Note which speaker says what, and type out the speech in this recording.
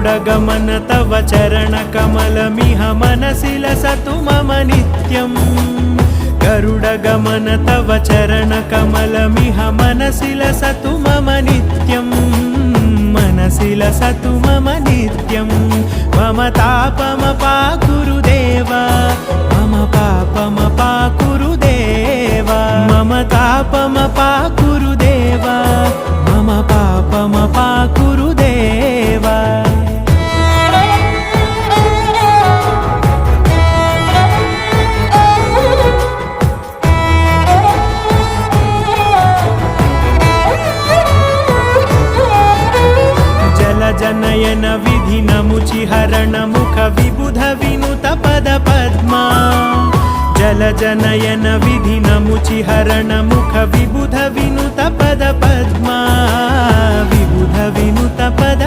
Speaker 1: गरुडगमन तव चरणकमलमिह मनसि लसतु मम नित्यम् गरुडगमन तव चरणकमलमिह मनसि लसतु मम नित्यम् मनसि लसतु मम नित्यं मम तापमपाकुरु देवा मम पापमपाकुरु देवा मम तापमपाकुरु देवा मम पापमपाकुरु देवा जनयन विधि नमुचिहरण मुख विबुध विनुत पद पद्मा जल जनयन विधि नमुचिहरण मुख विबुध विनुत पद पद्मा विबुध विनुत पद